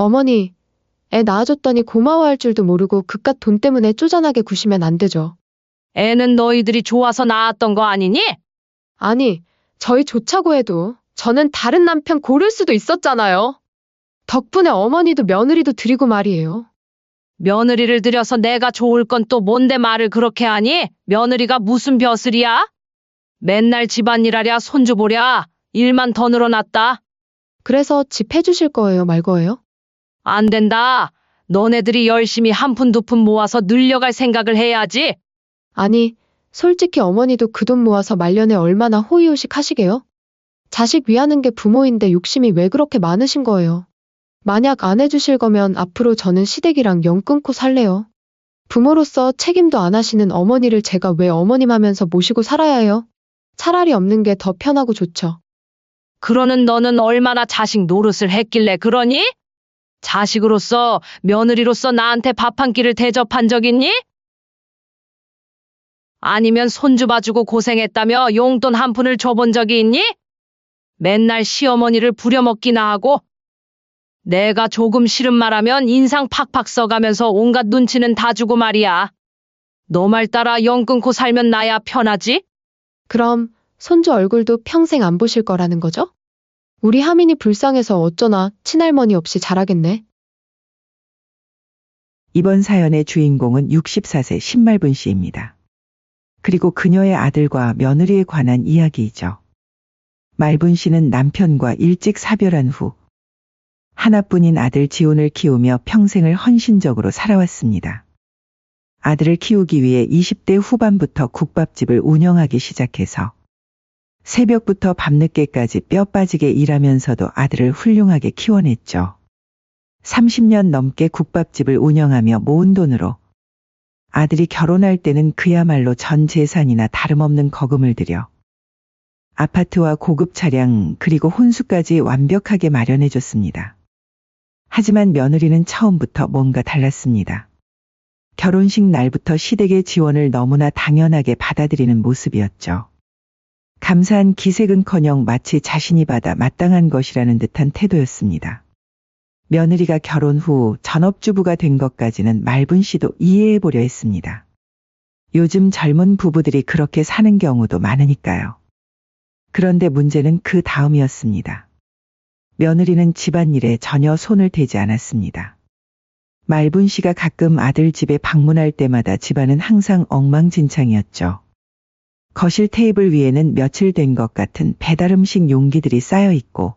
어머니, 애 낳아줬더니 고마워할 줄도 모르고 그깟 돈 때문에 쪼잔하게 구시면 안 되죠. 애는 너희들이 좋아서 낳았던 거 아니니? 아니, 저희 좋자고 해도 저는 다른 남편 고를 수도 있었잖아요. 덕분에 어머니도 며느리도 드리고 말이에요. 며느리를 들여서 내가 좋을 건 또 뭔데 말을 그렇게 하니? 며느리가 무슨 벼슬이야? 맨날 집안일 하랴 손주 보랴 일만 더 늘어났다. 그래서 집 해주실 거예요, 말 거예요? 안 된다. 너네들이 열심히 한 푼 두 푼 모아서 늘려갈 생각을 해야지. 아니, 솔직히 어머니도 그 돈 모아서 말년에 얼마나 호의호식 하시게요? 자식 위하는 게 부모인데 욕심이 왜 그렇게 많으신 거예요? 만약 안 해주실 거면 앞으로 저는 시댁이랑 연 끊고 살래요. 부모로서 책임도 안 하시는 어머니를 제가 왜 어머님 하면서 모시고 살아야 해요? 차라리 없는 게 더 편하고 좋죠. 그러는 너는 얼마나 자식 노릇을 했길래 그러니? 자식으로서 며느리로서 나한테 밥 한 끼를 대접한 적 있니? 아니면 손주 봐주고 고생했다며 용돈 한 푼을 줘본 적이 있니? 맨날 시어머니를 부려먹기나 하고 내가 조금 싫은 말하면 인상 팍팍 써가면서 온갖 눈치는 다 주고 말이야. 너 말 따라 연 끊고 살면 나야 편하지? 그럼 손주 얼굴도 평생 안 보실 거라는 거죠? 우리 하민이 불쌍해서 어쩌나 친할머니 없이 자라겠네. 이번 사연의 주인공은 64세 신말분 씨입니다. 그리고 그녀의 아들과 며느리에 관한 이야기이죠. 말분 씨는 남편과 일찍 사별한 후 하나뿐인 아들 지훈을 키우며 평생을 헌신적으로 살아왔습니다. 아들을 키우기 위해 20대 후반부터 국밥집을 운영하기 시작해서 새벽부터 밤늦게까지 뼈 빠지게 일하면서도 아들을 훌륭하게 키워냈죠. 30년 넘게 국밥집을 운영하며 모은 돈으로 아들이 결혼할 때는 그야말로 전 재산이나 다름없는 거금을 들여 아파트와 고급 차량 그리고 혼수까지 완벽하게 마련해줬습니다. 하지만 며느리는 처음부터 뭔가 달랐습니다. 결혼식 날부터 시댁의 지원을 너무나 당연하게 받아들이는 모습이었죠. 감사한 기색은커녕 마치 자신이 받아 마땅한 것이라는 듯한 태도였습니다. 며느리가 결혼 후 전업주부가 된 것까지는 말분 씨도 이해해보려 했습니다. 요즘 젊은 부부들이 그렇게 사는 경우도 많으니까요. 그런데 문제는 그 다음이었습니다. 며느리는 집안일에 전혀 손을 대지 않았습니다. 말분 씨가 가끔 아들 집에 방문할 때마다 집안은 항상 엉망진창이었죠. 거실 테이블 위에는 며칠 된 것 같은 배달음식 용기들이 쌓여 있고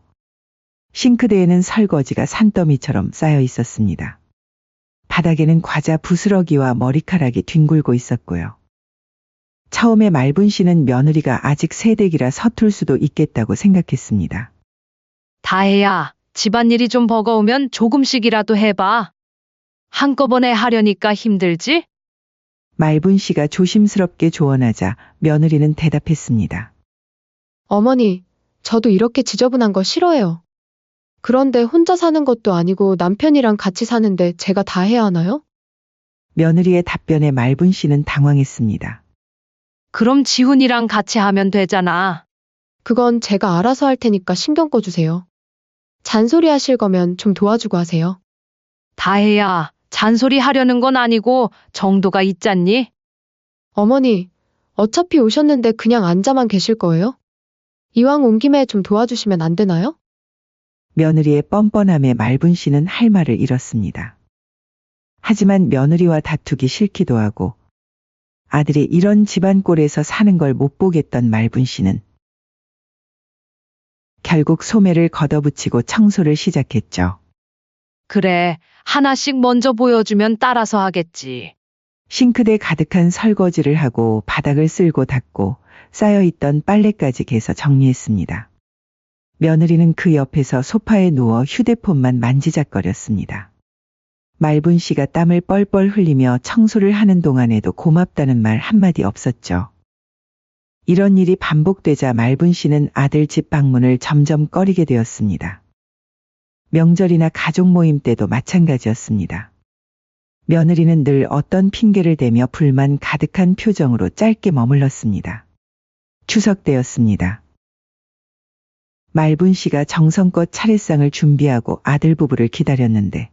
싱크대에는 설거지가 산더미처럼 쌓여 있었습니다. 바닥에는 과자 부스러기와 머리카락이 뒹굴고 있었고요. 처음에 말분 씨는 며느리가 아직 새댁이라 서툴 수도 있겠다고 생각했습니다. 다혜야, 집안일이 좀 버거우면 조금씩이라도 해봐. 한꺼번에 하려니까 힘들지? 말분 씨가 조심스럽게 조언하자 며느리는 대답했습니다. 어머니, 저도 이렇게 지저분한 거 싫어해요. 그런데 혼자 사는 것도 아니고 남편이랑 같이 사는데 제가 다 해야 하나요? 며느리의 답변에 말분 씨는 당황했습니다. 그럼 지훈이랑 같이 하면 되잖아. 그건 제가 알아서 할 테니까 신경 꺼주세요. 잔소리 하실 거면 좀 도와주고 하세요. 다혜야, 잔소리 하려는 건 아니고 정도가 있잖니? 어머니, 어차피 오셨는데 그냥 앉아만 계실 거예요? 이왕 온 김에 좀 도와주시면 안 되나요? 며느리의 뻔뻔함에 말분 씨는 할 말을 잃었습니다. 하지만 며느리와 다투기 싫기도 하고 아들이 이런 집안 꼴에서 사는 걸 못 보겠던 말분 씨는 결국 소매를 걷어붙이고 청소를 시작했죠. 그래, 하나씩 먼저 보여주면 따라서 하겠지. 싱크대 가득한 설거지를 하고 바닥을 쓸고 닦고 쌓여있던 빨래까지 개서 정리했습니다. 며느리는 그 옆에서 소파에 누워 휴대폰만 만지작거렸습니다. 말분 씨가 땀을 뻘뻘 흘리며 청소를 하는 동안에도 고맙다는 말 한마디 없었죠. 이런 일이 반복되자 말분 씨는 아들 집 방문을 점점 꺼리게 되었습니다. 명절이나 가족 모임 때도 마찬가지였습니다. 며느리는 늘 어떤 핑계를 대며 불만 가득한 표정으로 짧게 머물렀습니다. 추석 때였습니다. 말분 씨가 정성껏 차례상을 준비하고 아들 부부를 기다렸는데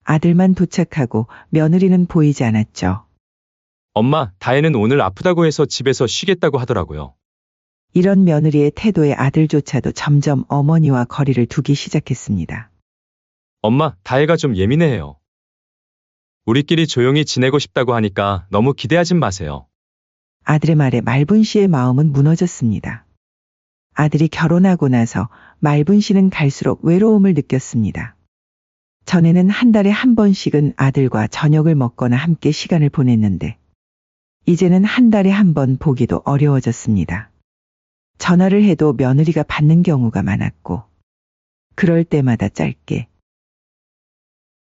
아들만 도착하고 며느리는 보이지 않았죠. 엄마, 다혜는 오늘 아프다고 해서 집에서 쉬겠다고 하더라고요. 이런 며느리의 태도에 아들조차도 점점 어머니와 거리를 두기 시작했습니다. 엄마, 다혜가 좀 예민해요. 우리끼리 조용히 지내고 싶다고 하니까 너무 기대하진 마세요. 아들의 말에 말분 씨의 마음은 무너졌습니다. 아들이 결혼하고 나서 말분 씨는 갈수록 외로움을 느꼈습니다. 전에는 한 달에 한 번씩은 아들과 저녁을 먹거나 함께 시간을 보냈는데 이제는 한 달에 한 번 보기도 어려워졌습니다. 전화를 해도 며느리가 받는 경우가 많았고 그럴 때마다 짧게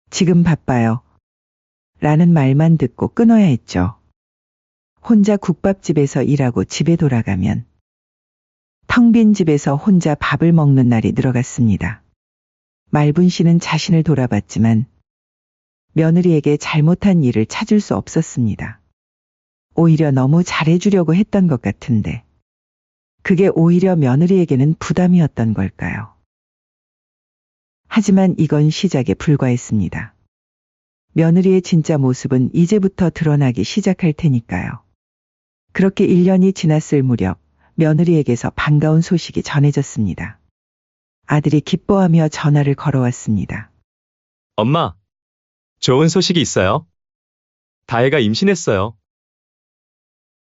지금 바빠요 라는 말만 듣고 끊어야 했죠. 혼자 국밥집에서 일하고 집에 돌아가면 텅 빈 집에서 혼자 밥을 먹는 날이 늘어갔습니다. 말분 씨는 자신을 돌아봤지만 며느리에게 잘못한 일을 찾을 수 없었습니다. 오히려 너무 잘해주려고 했던 것 같은데 그게 오히려 며느리에게는 부담이었던 걸까요? 하지만 이건 시작에 불과했습니다. 며느리의 진짜 모습은 이제부터 드러나기 시작할 테니까요. 그렇게 1년이 지났을 무렵 며느리에게서 반가운 소식이 전해졌습니다. 아들이 기뻐하며 전화를 걸어왔습니다. 엄마, 좋은 소식이 있어요. 다혜가 임신했어요.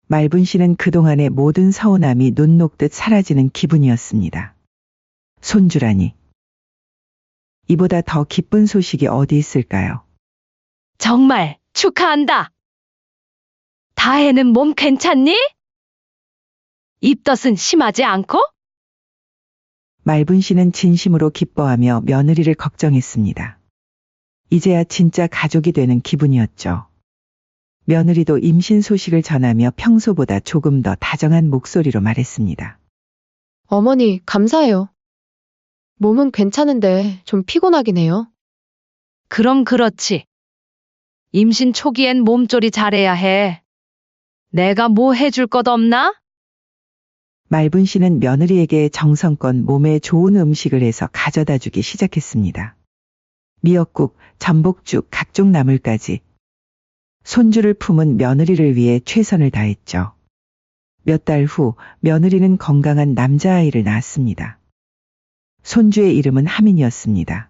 말분 씨는 그동안의 모든 서운함이 눈 녹듯 사라지는 기분이었습니다. 손주라니. 이보다 더 기쁜 소식이 어디 있을까요? 정말 축하한다. 다혜는 몸 괜찮니? 입덧은 심하지 않고? 말분 씨는 진심으로 기뻐하며 며느리를 걱정했습니다. 이제야 진짜 가족이 되는 기분이었죠. 며느리도 임신 소식을 전하며 평소보다 조금 더 다정한 목소리로 말했습니다. 어머니, 감사해요. 몸은 괜찮은데 좀 피곤하긴 해요. 그럼 그렇지. 임신 초기엔 몸조리 잘해야 해. 내가 뭐 해줄 것 없나? 말분 씨는 며느리에게 정성껏 몸에 좋은 음식을 해서 가져다 주기 시작했습니다. 미역국, 전복죽, 각종 나물까지. 손주를 품은 며느리를 위해 최선을 다했죠. 몇 달 후 며느리는 건강한 남자아이를 낳았습니다. 손주의 이름은 하민이었습니다.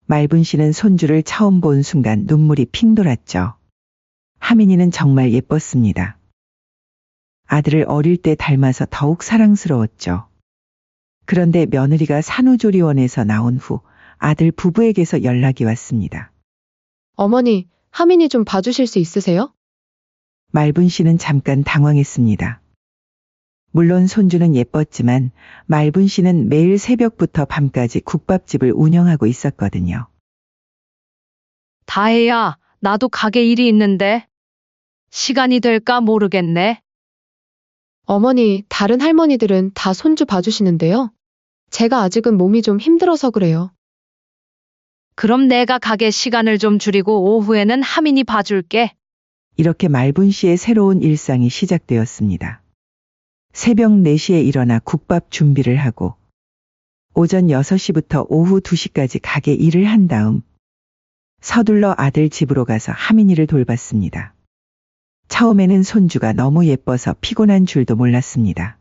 말분 씨는 손주를 처음 본 순간 눈물이 핑 돌았죠. 하민이는 정말 예뻤습니다. 아들을 어릴 때 닮아서 더욱 사랑스러웠죠. 그런데 며느리가 산후조리원에서 나온 후 아들 부부에게서 연락이 왔습니다. 어머니, 하민이 좀 봐주실 수 있으세요? 말분 씨는 잠깐 당황했습니다. 물론 손주는 예뻤지만 말분 씨는 매일 새벽부터 밤까지 국밥집을 운영하고 있었거든요. 다혜야, 나도 가게 일이 있는데. 시간이 될까 모르겠네. 어머니, 다른 할머니들은 다 손주 봐주시는데요. 제가 아직은 몸이 좀 힘들어서 그래요. 그럼 내가 가게 시간을 좀 줄이고 오후에는 하민이 봐줄게. 이렇게 말분 씨의 새로운 일상이 시작되었습니다. 새벽 4시에 일어나 국밥 준비를 하고 오전 6시부터 오후 2시까지 가게 일을 한 다음 서둘러 아들 집으로 가서 하민이를 돌봤습니다. 처음에는 손주가 너무 예뻐서 피곤한 줄도 몰랐습니다.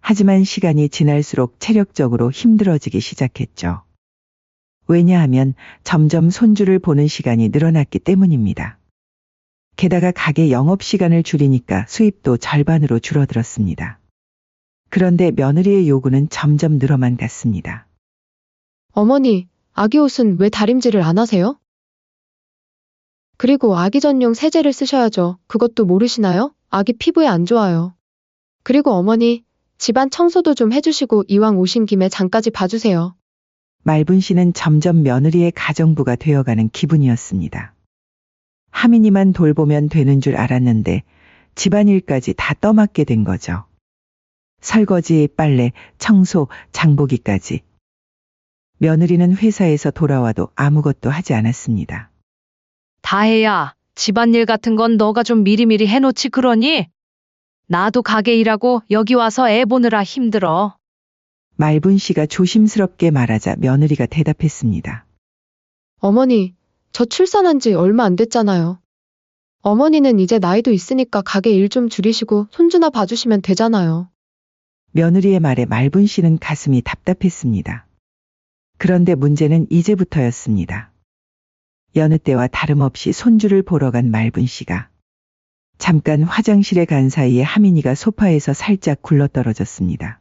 하지만 시간이 지날수록 체력적으로 힘들어지기 시작했죠. 왜냐하면 점점 손주를 보는 시간이 늘어났기 때문입니다. 게다가 가게 영업시간을 줄이니까 수입도 절반으로 줄어들었습니다. 그런데 며느리의 요구는 점점 늘어만 갔습니다. 어머니, 아기 옷은 왜 다림질을 안 하세요? 그리고 아기 전용 세제를 쓰셔야죠. 그것도 모르시나요? 아기 피부에 안 좋아요. 그리고 어머니, 집안 청소도 좀 해주시고 이왕 오신 김에 장까지 봐주세요. 말분 씨는 점점 며느리의 가정부가 되어가는 기분이었습니다. 하민이만 돌보면 되는 줄 알았는데 집안일까지 다 떠맡게 된 거죠. 설거지, 빨래, 청소, 장보기까지. 며느리는 회사에서 돌아와도 아무것도 하지 않았습니다. 다혜야, 집안일 같은 건 너가 좀 미리미리 해놓지 그러니? 나도 가게 일하고 여기 와서 애 보느라 힘들어. 말분 씨가 조심스럽게 말하자 며느리가 대답했습니다. 어머니, 저 출산한 지 얼마 안 됐잖아요. 어머니는 이제 나이도 있으니까 가게 일 좀 줄이시고 손주나 봐주시면 되잖아요. 며느리의 말에 말분 씨는 가슴이 답답했습니다. 그런데 문제는 이제부터였습니다. 여느 때와 다름없이 손주를 보러 간 말분 씨가 잠깐 화장실에 간 사이에 하민이가 소파에서 살짝 굴러떨어졌습니다.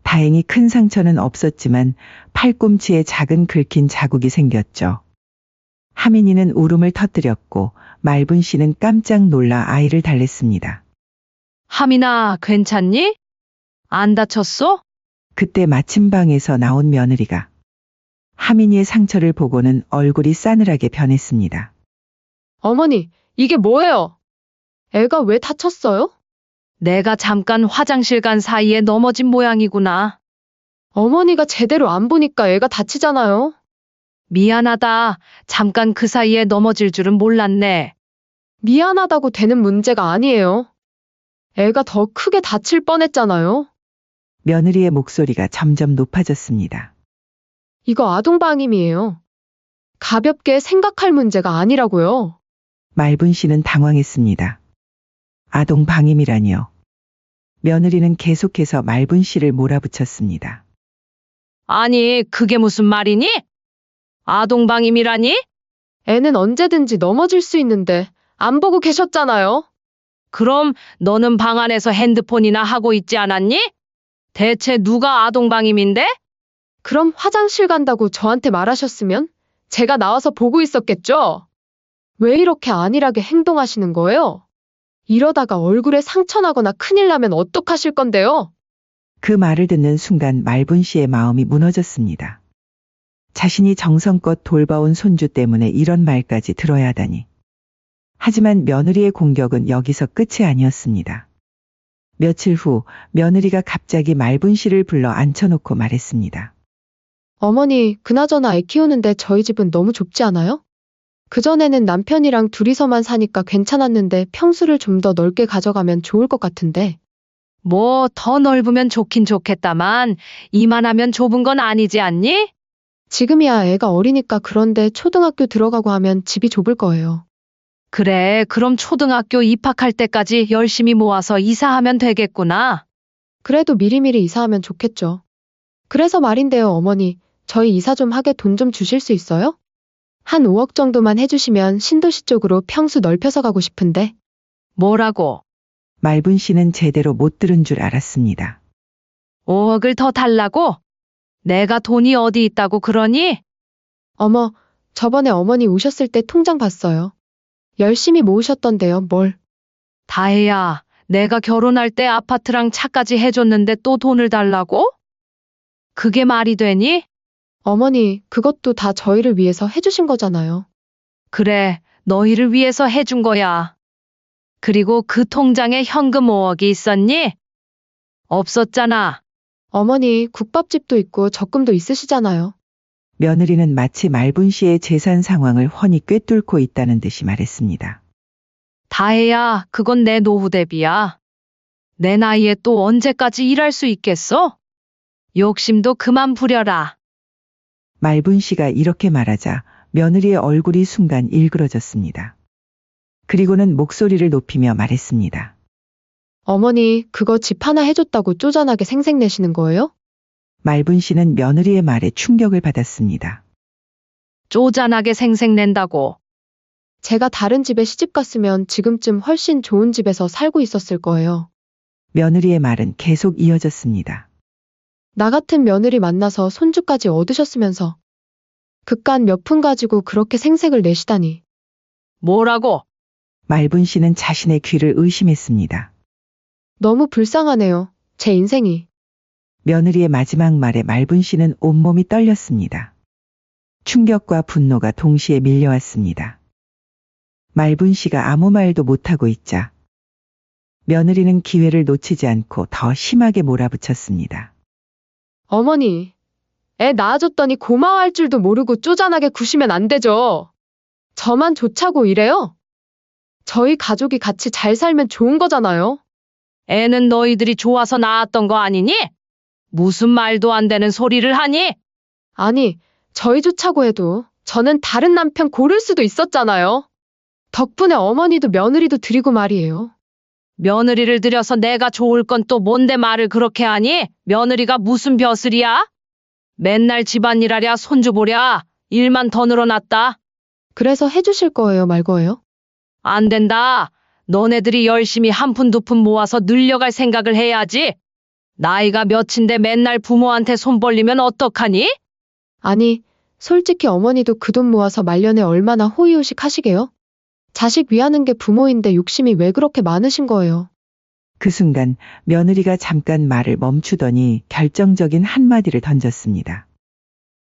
다행히 큰 상처는 없었지만 팔꿈치에 작은 긁힌 자국이 생겼죠. 하민이는 울음을 터뜨렸고 말분 씨는 깜짝 놀라 아이를 달랬습니다. 하민아, 괜찮니? 안 다쳤어? 그때 마침 방에서 나온 며느리가 하민이의 상처를 보고는 얼굴이 싸늘하게 변했습니다. 어머니, 이게 뭐예요? 애가 왜 다쳤어요? 내가 잠깐 화장실 간 사이에 넘어진 모양이구나. 어머니가 제대로 안 보니까 애가 다치잖아요. 미안하다. 잠깐 그 사이에 넘어질 줄은 몰랐네. 미안하다고 되는 문제가 아니에요. 애가 더 크게 다칠 뻔했잖아요. 며느리의 목소리가 점점 높아졌습니다. 이거 아동방임이에요. 가볍게 생각할 문제가 아니라고요. 말분 씨는 당황했습니다. 아동 방임이라니요. 며느리는 계속해서 말분 씨를 몰아붙였습니다. 아니, 그게 무슨 말이니? 아동방임이라니? 애는 언제든지 넘어질 수 있는데 안 보고 계셨잖아요. 그럼 너는 방 안에서 핸드폰이나 하고 있지 않았니? 대체 누가 아동방임인데? 그럼 화장실 간다고 저한테 말하셨으면 제가 나와서 보고 있었겠죠? 왜 이렇게 안일하게 행동하시는 거예요? 이러다가 얼굴에 상처 나거나 큰일 나면 어떡하실 건데요? 그 말을 듣는 순간 말분 씨의 마음이 무너졌습니다. 자신이 정성껏 돌봐온 손주 때문에 이런 말까지 들어야 하다니. 하지만 며느리의 공격은 여기서 끝이 아니었습니다. 며칠 후 며느리가 갑자기 말분 씨를 불러 앉혀놓고 말했습니다. 어머니, 그나저나 애 키우는데 저희 집은 너무 좁지 않아요? 그전에는 남편이랑 둘이서만 사니까 괜찮았는데 평수를 좀 더 넓게 가져가면 좋을 것 같은데. 뭐 더 넓으면 좋긴 좋겠다만 이만하면 좁은 건 아니지 않니? 지금이야 애가 어리니까 그런데 초등학교 들어가고 하면 집이 좁을 거예요. 그래, 그럼 초등학교 입학할 때까지 열심히 모아서 이사하면 되겠구나. 그래도 미리미리 이사하면 좋겠죠. 그래서 말인데요, 어머니. 저희 이사 좀 하게 돈 좀 주실 수 있어요? 한 5억 정도만 해주시면 신도시 쪽으로 평수 넓혀서 가고 싶은데. 뭐라고? 말분 씨는 제대로 못 들은 줄 알았습니다. 5억을 더 달라고? 내가 돈이 어디 있다고 그러니? 어머, 저번에 어머니 오셨을 때 통장 봤어요. 열심히 모으셨던데요, 뭘. 다혜야, 내가 결혼할 때 아파트랑 차까지 해줬는데 또 돈을 달라고? 그게 말이 되니? 어머니, 그것도 다 저희를 위해서 해주신 거잖아요. 그래, 너희를 위해서 해준 거야. 그리고 그 통장에 현금 5억이 있었니? 없었잖아. 어머니, 국밥집도 있고 적금도 있으시잖아요. 며느리는 마치 말분 씨의 재산 상황을 훤히 꿰뚫고 있다는 듯이 말했습니다. 다혜야, 그건 내 노후 대비야. 내 나이에 또 언제까지 일할 수 있겠어? 욕심도 그만 부려라. 말분 씨가 이렇게 말하자 며느리의 얼굴이 순간 일그러졌습니다. 그리고는 목소리를 높이며 말했습니다. 어머니, 그거 집 하나 해줬다고 쪼잔하게 생색내시는 거예요? 말분 씨는 며느리의 말에 충격을 받았습니다. 쪼잔하게 생색낸다고. 제가 다른 집에 시집 갔으면 지금쯤 훨씬 좋은 집에서 살고 있었을 거예요. 며느리의 말은 계속 이어졌습니다. 나 같은 며느리 만나서 손주까지 얻으셨으면서 그깟 몇 푼 가지고 그렇게 생색을 내시다니. 뭐라고? 말분 씨는 자신의 귀를 의심했습니다. 너무 불쌍하네요. 제 인생이. 며느리의 마지막 말에 말분 씨는 온몸이 떨렸습니다. 충격과 분노가 동시에 밀려왔습니다. 말분 씨가 아무 말도 못하고 있자 며느리는 기회를 놓치지 않고 더 심하게 몰아붙였습니다. 어머니, 애 낳아줬더니 고마워할 줄도 모르고 쪼잔하게 구시면 안 되죠. 저만 좋자고 이래요? 저희 가족이 같이 잘 살면 좋은 거잖아요. 애는 너희들이 좋아서 낳았던 거 아니니? 무슨 말도 안 되는 소리를 하니? 아니, 저희 좋자고 해도 저는 다른 남편 고를 수도 있었잖아요. 덕분에 어머니도 며느리도 드리고 말이에요. 며느리를 들여서 내가 좋을 건 또 뭔데 말을 그렇게 하니? 며느리가 무슨 벼슬이야? 맨날 집안일 하랴 손주 보랴 일만 더 늘어났다. 그래서 해주실 거예요, 말 거예요? 안 된다. 너네들이 열심히 한 푼 두 푼 모아서 늘려갈 생각을 해야지. 나이가 몇인데 맨날 부모한테 손 벌리면 어떡하니? 아니, 솔직히 어머니도 그 돈 모아서 말년에 얼마나 호의호식 하시게요? 자식 위하는 게 부모인데 욕심이 왜 그렇게 많으신 거예요? 그 순간 며느리가 잠깐 말을 멈추더니 결정적인 한마디를 던졌습니다.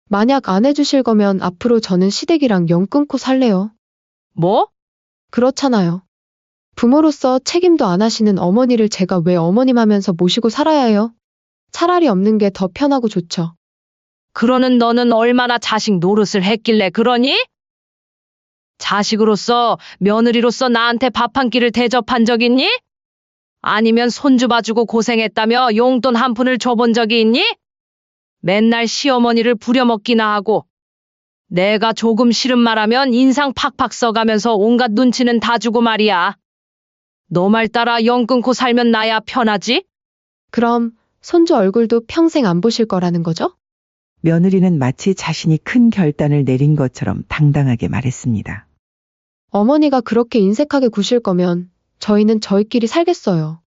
만약 안 해주실 거면 앞으로 저는 시댁이랑 연 끊고 살래요. 뭐? 그렇잖아요. 부모로서 책임도 안 하시는 어머니를 제가 왜 어머님 하면서 모시고 살아야 해요? 차라리 없는 게 더 편하고 좋죠. 그러는 너는 얼마나 자식 노릇을 했길래 그러니? 자식으로서, 며느리로서 나한테 밥 한 끼를 대접한 적 있니? 아니면 손주 봐주고 고생했다며 용돈 한 푼을 줘본 적이 있니? 맨날 시어머니를 부려먹기나 하고, 내가 조금 싫은 말하면 인상 팍팍 써가면서 온갖 눈치는 다 주고 말이야. 너 말 따라 연 끊고 살면 나야 편하지? 그럼 손주 얼굴도 평생 안 보실 거라는 거죠? 며느리는 마치 자신이 큰 결단을 내린 것처럼 당당하게 말했습니다. 어머니가 그렇게 인색하게 구실 거면 저희는 저희끼리 살겠어요.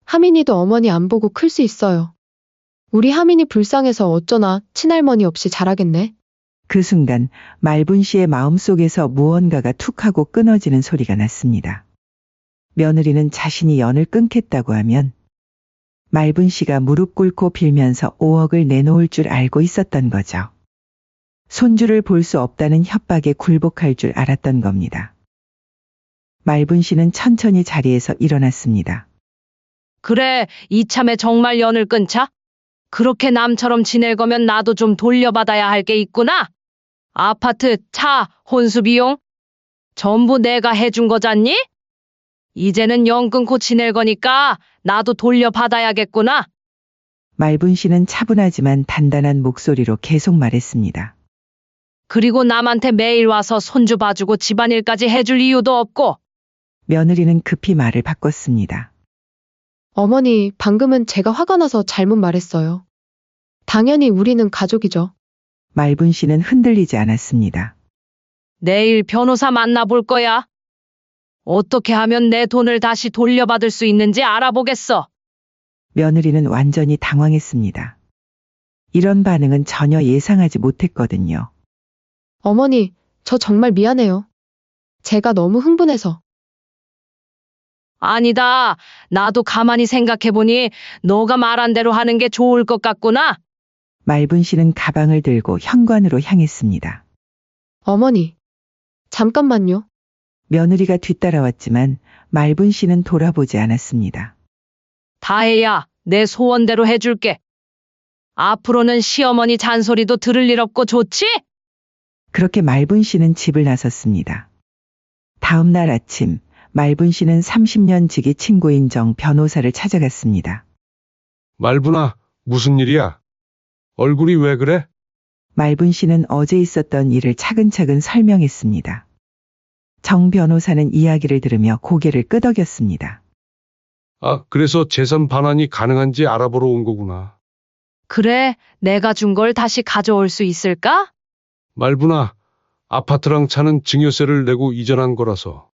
하민이도 어머니 안 보고 클 수 있어요. 우리 하민이 불쌍해서 어쩌나 친할머니 없이 자라겠네. 그 순간 말분 씨의 마음속에서 무언가가 툭 하고 끊어지는 소리가 났습니다. 며느리는 자신이 연을 끊겠다고 하면 말분 씨가 무릎 꿇고 빌면서 5억을 내놓을 줄 알고 있었던 거죠. 손주를 볼 수 없다는 협박에 굴복할 줄 알았던 겁니다. 말분 씨는 천천히 자리에서 일어났습니다. 그래, 이참에 정말 연을 끊자? 그렇게 남처럼 지낼 거면 나도 좀 돌려받아야 할 게 있구나. 아파트, 차, 혼수 비용? 전부 내가 해준 거잖니? 이제는 연 끊고 지낼 거니까 나도 돌려받아야겠구나. 말분 씨는 차분하지만 단단한 목소리로 계속 말했습니다. 그리고 남한테 매일 와서 손주 봐주고 집안일까지 해줄 이유도 없고. 며느리는 급히 말을 바꿨습니다. 어머니, 방금은 제가 화가 나서 잘못 말했어요. 당연히 우리는 가족이죠. 말분 씨는 흔들리지 않았습니다. 내일 변호사 만나볼 거야. 어떻게 하면 내 돈을 다시 돌려받을 수 있는지 알아보겠어. 며느리는 완전히 당황했습니다. 이런 반응은 전혀 예상하지 못했거든요. 어머니, 저 정말 미안해요. 제가 너무 흥분해서. 아니다. 나도 가만히 생각해보니 너가 말한 대로 하는 게 좋을 것 같구나. 말분 씨는 가방을 들고 현관으로 향했습니다. 어머니, 잠깐만요. 며느리가 뒤따라왔지만 말분 씨는 돌아보지 않았습니다. 다혜야, 내 소원대로 해줄게. 앞으로는 시어머니 잔소리도 들을 일 없고 좋지? 그렇게 말분 씨는 집을 나섰습니다. 다음 날 아침 말분 씨는 30년 지기 친구인 정 변호사를 찾아갔습니다. 말분아, 무슨 일이야? 얼굴이 왜 그래? 말분 씨는 어제 있었던 일을 차근차근 설명했습니다. 정 변호사는 이야기를 들으며 고개를 끄덕였습니다. 아, 그래서 재산 반환이 가능한지 알아보러 온 거구나. 그래, 내가 준 걸 다시 가져올 수 있을까? 말분아, 아파트랑 차는 증여세를 내고 이전한 거라서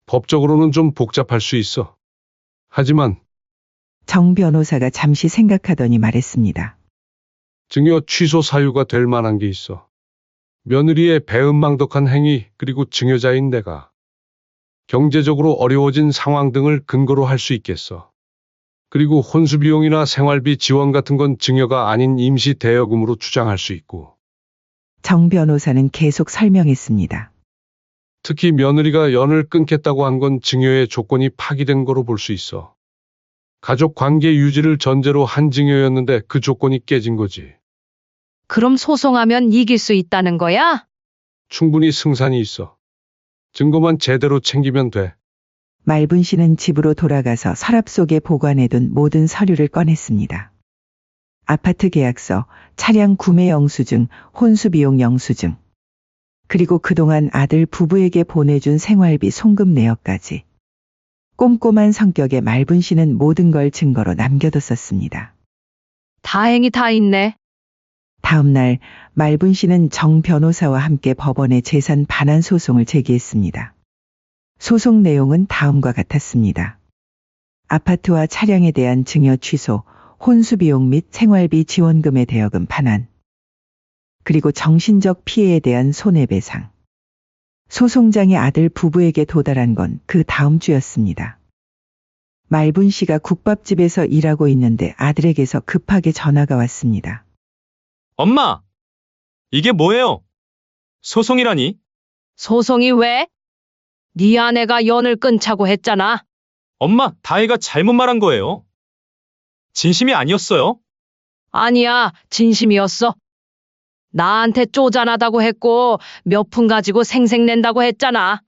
법적으로는 좀 복잡할 수 있어. 하지만 정 변호사가 잠시 생각하더니 말했습니다. 증여 취소 사유가 될 만한 게 있어. 며느리의 배은망덕한 행위 그리고 증여자인 내가 경제적으로 어려워진 상황 등을 근거로 할 수 있겠어. 그리고 혼수 비용이나 생활비 지원 같은 건 증여가 아닌 임시 대여금으로 주장할 수 있고. 정 변호사는 계속 설명했습니다. 특히 며느리가 연을 끊겠다고 한 건 증여의 조건이 파기된 거로 볼 수 있어. 가족 관계 유지를 전제로 한 증여였는데 그 조건이 깨진 거지. 그럼 소송하면 이길 수 있다는 거야? 충분히 승산이 있어. 증거만 제대로 챙기면 돼. 말분 씨는 집으로 돌아가서 서랍 속에 보관해둔 모든 서류를 꺼냈습니다. 아파트 계약서, 차량 구매 영수증, 혼수 비용 영수증. 그리고 그동안 아들 부부에게 보내준 생활비 송금 내역까지. 꼼꼼한 성격의 말분 씨는 모든 걸 증거로 남겨뒀었습니다. 다행히 다 있네. 다음 날 말분 씨는 정 변호사와 함께 법원에 재산 반환 소송을 제기했습니다. 소송 내용은 다음과 같았습니다. 아파트와 차량에 대한 증여 취소, 혼수 비용 및 생활비 지원금의 대여금 반환, 그리고 정신적 피해에 대한 손해배상. 소송장이 아들 부부에게 도달한 건 그 다음 주였습니다. 말분 씨가 국밥집에서 일하고 있는데 아들에게서 급하게 전화가 왔습니다. 엄마! 이게 뭐예요? 소송이라니? 소송이 왜? 네 아내가 연을 끊자고 했잖아. 엄마, 다혜가 잘못 말한 거예요. 진심이 아니었어요. 아니야, 진심이었어. 나한테 쪼잔하다고 했고 몇 푼 가지고 생색낸다고 했잖아.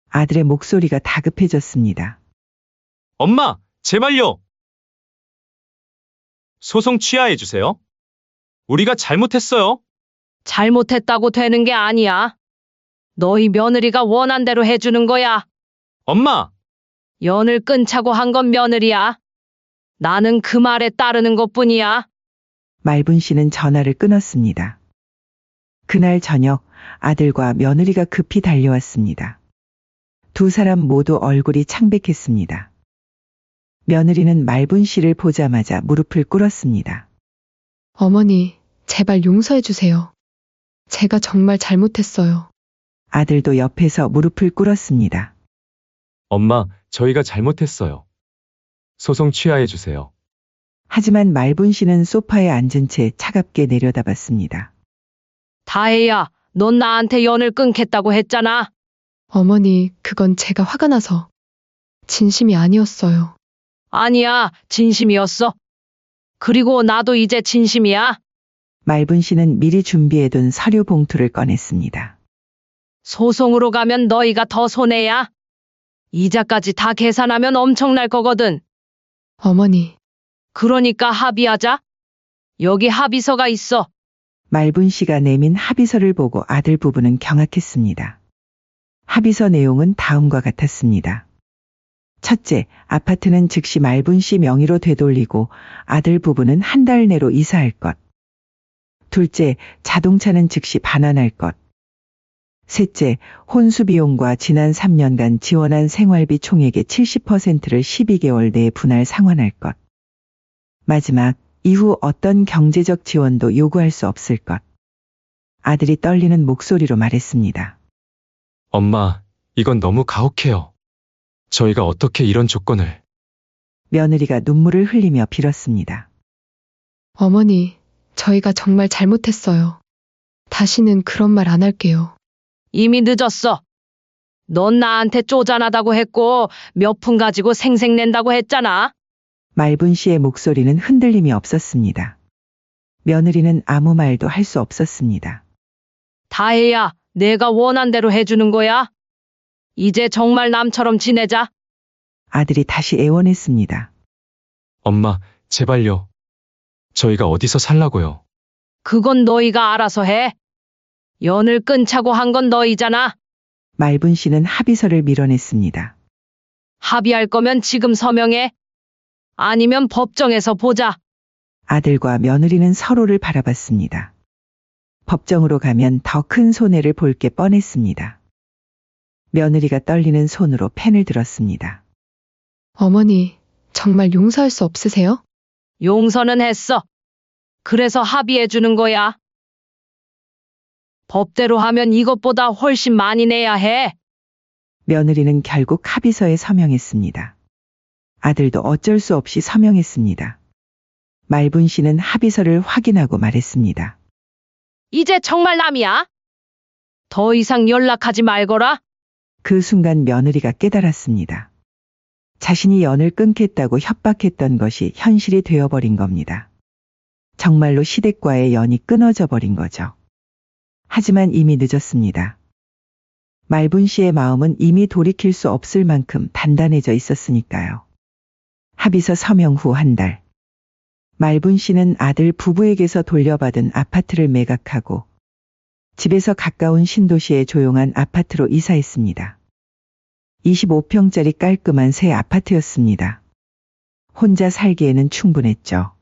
아들의 목소리가 다급해졌습니다. 엄마, 제발요. 소송 취하해 주세요. 우리가 잘못했어요. 잘못했다고 되는 게 아니야. 너희 며느리가 원한 대로 해주는 거야. 엄마! 연을 끊자고 한 건 며느리야. 나는 그 말에 따르는 것뿐이야. 말분 씨는 전화를 끊었습니다. 그날 저녁 아들과 며느리가 급히 달려왔습니다. 두 사람 모두 얼굴이 창백했습니다. 며느리는 말분 씨를 보자마자 무릎을 꿇었습니다. 어머니, 제발 용서해 주세요. 제가 정말 잘못했어요. 아들도 옆에서 무릎을 꿇었습니다. 엄마, 저희가 잘못했어요. 소송 취하해 주세요. 하지만 말분 씨는 소파에 앉은 채 차갑게 내려다봤습니다. 다혜야, 넌 나한테 연을 끊겠다고 했잖아. 어머니, 그건 제가 화가 나서 진심이 아니었어요. 아니야, 진심이었어. 그리고 나도 이제 진심이야. 말분 씨는 미리 준비해둔 서류 봉투를 꺼냈습니다. 소송으로 가면 너희가 더 손해야. 이자까지 다 계산하면 엄청날 거거든. 어머니, 그러니까 합의하자. 여기 합의서가 있어. 말분 씨가 내민 합의서를 보고 아들 부부는 경악했습니다. 합의서 내용은 다음과 같았습니다. 첫째, 아파트는 즉시 말분 씨 명의로 되돌리고 아들 부부는 한 달 내로 이사할 것. 둘째, 자동차는 즉시 반환할 것. 셋째, 혼수 비용과 지난 3년간 지원한 생활비 총액의 70%를 12개월 내에 분할 상환할 것. 마지막, 이후 어떤 경제적 지원도 요구할 수 없을 것. 아들이 떨리는 목소리로 말했습니다. 엄마, 이건 너무 가혹해요. 저희가 어떻게 이런 조건을... 며느리가 눈물을 흘리며 빌었습니다. 어머니, 저희가 정말 잘못했어요. 다시는 그런 말 안 할게요. 이미 늦었어. 넌 나한테 쪼잔하다고 했고 몇 푼 가지고 생색낸다고 했잖아. 말분 씨의 목소리는 흔들림이 없었습니다. 며느리는 아무 말도 할 수 없었습니다. 다혜야, 내가 원한 대로 해주는 거야. 이제 정말 남처럼 지내자. 아들이 다시 애원했습니다. 엄마, 제발요. 저희가 어디서 살라고요? 그건 너희가 알아서 해. 연을 끊자고 한 건 너희잖아. 말분 씨는 합의서를 밀어냈습니다. 합의할 거면 지금 서명해. 아니면 법정에서 보자. 아들과 며느리는 서로를 바라봤습니다. 법정으로 가면 더 큰 손해를 볼 게 뻔했습니다. 며느리가 떨리는 손으로 펜을 들었습니다. 어머니, 정말 용서할 수 없으세요? 용서는 했어. 그래서 합의해 주는 거야. 법대로 하면 이것보다 훨씬 많이 내야 해. 며느리는 결국 합의서에 서명했습니다. 아들도 어쩔 수 없이 서명했습니다. 말분 씨는 합의서를 확인하고 말했습니다. 이제 정말 남이야. 더 이상 연락하지 말거라. 그 순간 며느리가 깨달았습니다. 자신이 연을 끊겠다고 협박했던 것이 현실이 되어버린 겁니다. 정말로 시댁과의 연이 끊어져 버린 거죠. 하지만 이미 늦었습니다. 말분 씨의 마음은 이미 돌이킬 수 없을 만큼 단단해져 있었으니까요. 합의서 서명 후 한 달. 말분 씨는 아들 부부에게서 돌려받은 아파트를 매각하고 집에서 가까운 신도시의 조용한 아파트로 이사했습니다. 25평짜리 깔끔한 새 아파트였습니다. 혼자 살기에는 충분했죠.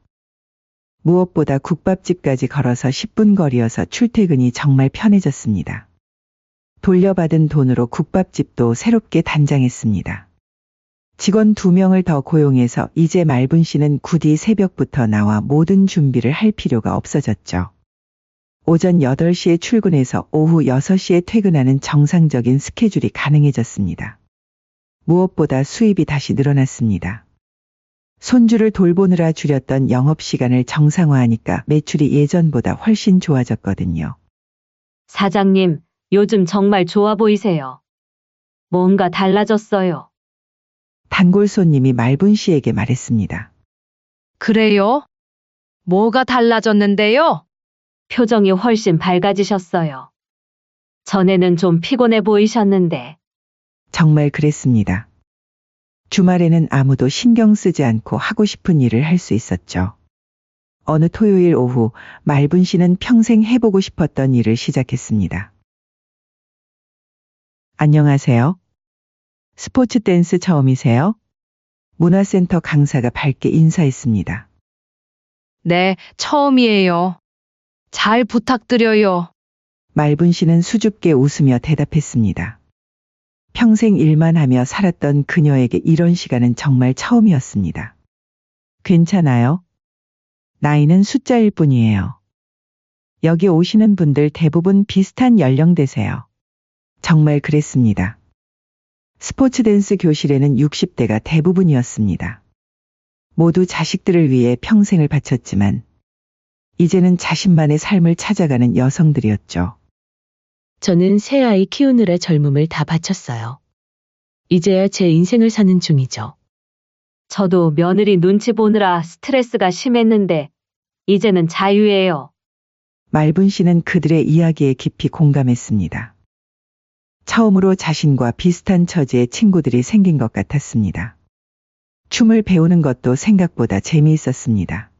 무엇보다 국밥집까지 걸어서 10분 거리여서 출퇴근이 정말 편해졌습니다. 돌려받은 돈으로 국밥집도 새롭게 단장했습니다. 직원 2명을 더 고용해서 이제 말분 씨는 굳이 새벽부터 나와 모든 준비를 할 필요가 없어졌죠. 오전 8시에 출근해서 오후 6시에 퇴근하는 정상적인 스케줄이 가능해졌습니다. 무엇보다 수입이 다시 늘어났습니다. 손주를 돌보느라 줄였던 영업시간을 정상화하니까 매출이 예전보다 훨씬 좋아졌거든요. 사장님, 요즘 정말 좋아 보이세요. 뭔가 달라졌어요. 단골 손님이 말분 씨에게 말했습니다. 그래요? 뭐가 달라졌는데요? 표정이 훨씬 밝아지셨어요. 전에는 좀 피곤해 보이셨는데. 정말 그랬습니다. 주말에는 아무도 신경 쓰지 않고 하고 싶은 일을 할 수 있었죠. 어느 토요일 오후 말분 씨는 평생 해보고 싶었던 일을 시작했습니다. 안녕하세요. 스포츠 댄스 처음이세요? 문화센터 강사가 밝게 인사했습니다. 네, 처음이에요. 잘 부탁드려요. 말분 씨는 수줍게 웃으며 대답했습니다. 평생 일만 하며 살았던 그녀에게 이런 시간은 정말 처음이었습니다. 괜찮아요? 나이는 숫자일 뿐이에요. 여기 오시는 분들 대부분 비슷한 연령대세요. 정말 그랬습니다. 스포츠 댄스 교실에는 60대가 대부분이었습니다. 모두 자식들을 위해 평생을 바쳤지만 이제는 자신만의 삶을 찾아가는 여성들이었죠. 저는 새 아이 키우느라 젊음을 다 바쳤어요. 이제야 제 인생을 사는 중이죠. 저도 며느리 눈치 보느라 스트레스가 심했는데, 이제는 자유예요. 말분 씨는 그들의 이야기에 깊이 공감했습니다. 처음으로 자신과 비슷한 처지의 친구들이 생긴 것 같았습니다. 춤을 배우는 것도 생각보다 재미있었습니다.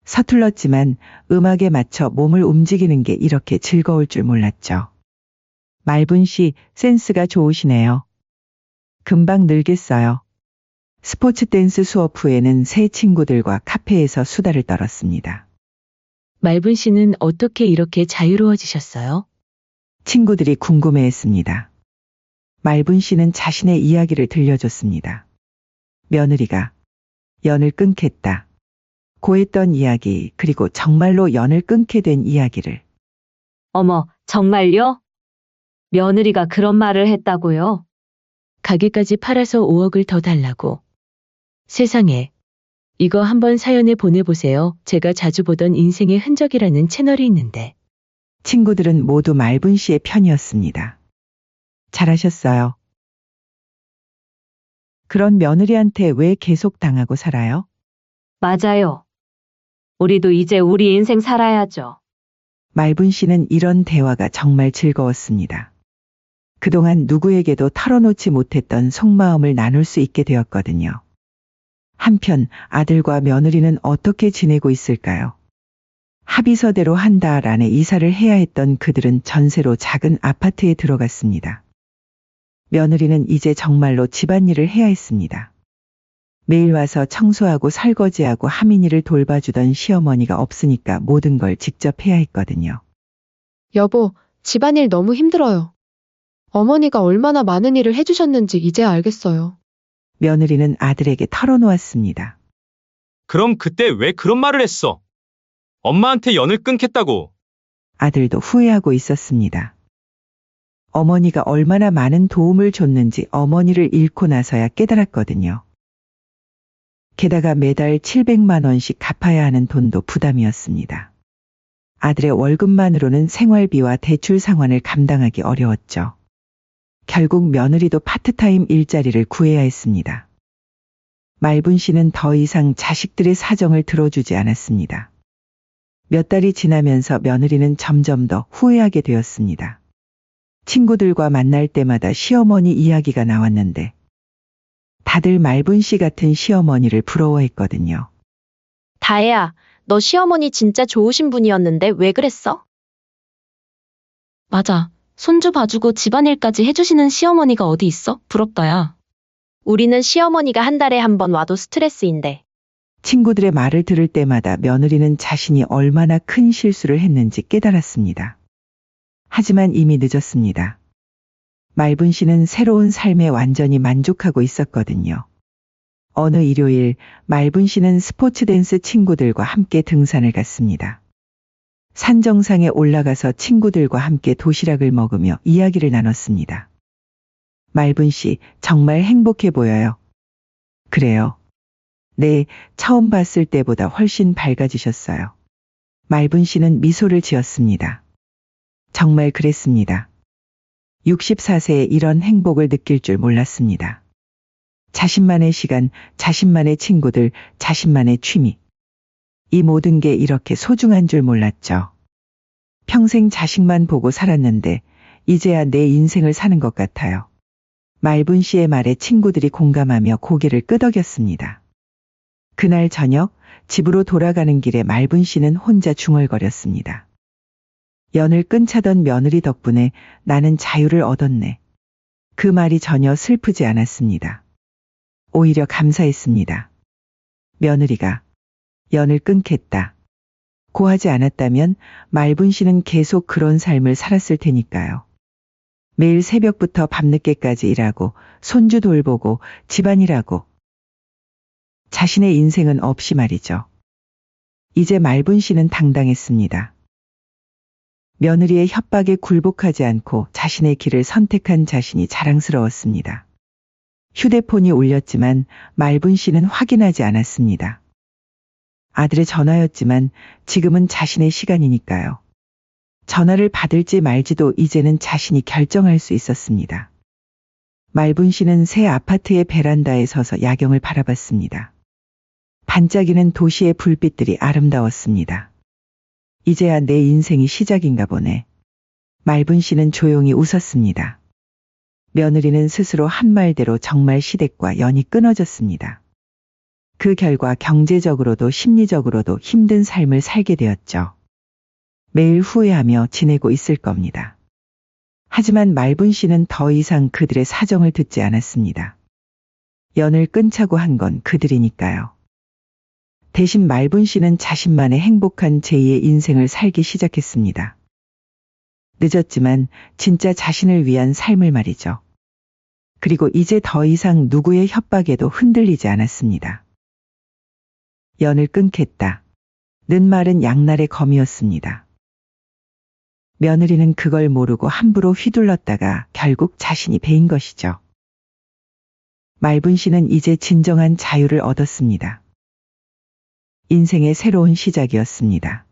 서툴렀지만 음악에 맞춰 몸을 움직이는 게 이렇게 즐거울 줄 몰랐죠. 말분 씨, 센스가 좋으시네요. 금방 늘겠어요. 스포츠 댄스 수업 후에는 새 친구들과 카페에서 수다를 떨었습니다. 말분 씨는 어떻게 이렇게 자유로워지셨어요? 친구들이 궁금해했습니다. 말분 씨는 자신의 이야기를 들려줬습니다. 며느리가 연을 끊겠다. 고했던 이야기, 그리고 정말로 연을 끊게 된 이야기를. 어머, 정말요? 며느리가 그런 말을 했다고요? 가게까지 팔아서 5억을 더 달라고. 세상에. 이거 한번 사연에 보내보세요. 제가 자주 보던 인생의 흔적이라는 채널이 있는데. 친구들은 모두 말분 씨의 편이었습니다. 잘하셨어요. 그런 며느리한테 왜 계속 당하고 살아요? 맞아요. 우리도 이제 우리 인생 살아야죠. 말분 씨는 이런 대화가 정말 즐거웠습니다. 그동안 누구에게도 털어놓지 못했던 속마음을 나눌 수 있게 되었거든요. 한편 아들과 며느리는 어떻게 지내고 있을까요? 합의서대로 한 달 안에 이사를 해야 했던 그들은 전세로 작은 아파트에 들어갔습니다. 며느리는 이제 정말로 집안일을 해야 했습니다. 매일 와서 청소하고 설거지하고 하민이를 돌봐주던 시어머니가 없으니까 모든 걸 직접 해야 했거든요. 여보, 집안일 너무 힘들어요. 어머니가 얼마나 많은 일을 해주셨는지 이제 알겠어요. 며느리는 아들에게 털어놓았습니다. 그럼 그때 왜 그런 말을 했어? 엄마한테 연을 끊겠다고. 아들도 후회하고 있었습니다. 어머니가 얼마나 많은 도움을 줬는지 어머니를 잃고 나서야 깨달았거든요. 게다가 매달 700만 원씩 갚아야 하는 돈도 부담이었습니다. 아들의 월급만으로는 생활비와 대출 상환을 감당하기 어려웠죠. 결국 며느리도 파트타임 일자리를 구해야 했습니다. 말분 씨는 더 이상 자식들의 사정을 들어주지 않았습니다. 몇 달이 지나면서 며느리는 점점 더 후회하게 되었습니다. 친구들과 만날 때마다 시어머니 이야기가 나왔는데 다들 말분 씨 같은 시어머니를 부러워했거든요. 다혜야, 너 시어머니 진짜 좋으신 분이었는데 왜 그랬어? 맞아. 손주 봐주고 집안일까지 해주시는 시어머니가 어디 있어? 부럽다야. 우리는 시어머니가 한 달에 한 번 와도 스트레스인데. 친구들의 말을 들을 때마다 며느리는 자신이 얼마나 큰 실수를 했는지 깨달았습니다. 하지만 이미 늦었습니다. 말분 씨는 새로운 삶에 완전히 만족하고 있었거든요. 어느 일요일 말분 씨는 스포츠 댄스 친구들과 함께 등산을 갔습니다. 산 정상에 올라가서 친구들과 함께 도시락을 먹으며 이야기를 나눴습니다. 말분 씨, 정말 행복해 보여요. 그래요. 네, 처음 봤을 때보다 훨씬 밝아지셨어요. 말분 씨는 미소를 지었습니다. 정말 그랬습니다. 64세에 이런 행복을 느낄 줄 몰랐습니다. 자신만의 시간, 자신만의 친구들, 자신만의 취미. 이 모든 게 이렇게 소중한 줄 몰랐죠. 평생 자식만 보고 살았는데 이제야 내 인생을 사는 것 같아요. 말분 씨의 말에 친구들이 공감하며 고개를 끄덕였습니다. 그날 저녁 집으로 돌아가는 길에 말분 씨는 혼자 중얼거렸습니다. 연을 끊자던 며느리 덕분에 나는 자유를 얻었네. 그 말이 전혀 슬프지 않았습니다. 오히려 감사했습니다. 며느리가 연을 끊겠다 고 하지 않았다면 말분 씨는 계속 그런 삶을 살았을 테니까요. 매일 새벽부터 밤늦게까지 일하고 손주 돌보고 집안일하고 자신의 인생은 없이 말이죠. 이제 말분 씨는 당당했습니다. 며느리의 협박에 굴복하지 않고 자신의 길을 선택한 자신이 자랑스러웠습니다. 휴대폰이 울렸지만 말분 씨는 확인하지 않았습니다. 아들의 전화였지만 지금은 자신의 시간이니까요. 전화를 받을지 말지도 이제는 자신이 결정할 수 있었습니다. 말분 씨는 새 아파트의 베란다에 서서 야경을 바라봤습니다. 반짝이는 도시의 불빛들이 아름다웠습니다. 이제야 내 인생이 시작인가 보네. 말분 씨는 조용히 웃었습니다. 며느리는 스스로 한 말대로 정말 시댁과 연이 끊어졌습니다. 그 결과 경제적으로도 심리적으로도 힘든 삶을 살게 되었죠. 매일 후회하며 지내고 있을 겁니다. 하지만 말분 씨는 더 이상 그들의 사정을 듣지 않았습니다. 연을 끊자고 한 건 그들이니까요. 대신 말분 씨는 자신만의 행복한 제2의 인생을 살기 시작했습니다. 늦었지만 진짜 자신을 위한 삶을 말이죠. 그리고 이제 더 이상 누구의 협박에도 흔들리지 않았습니다. 연을 끊겠다. 는 말은 양날의 검이었습니다. 며느리는 그걸 모르고 함부로 휘둘렀다가 결국 자신이 베인 것이죠. 말분 씨는 이제 진정한 자유를 얻었습니다. 인생의 새로운 시작이었습니다.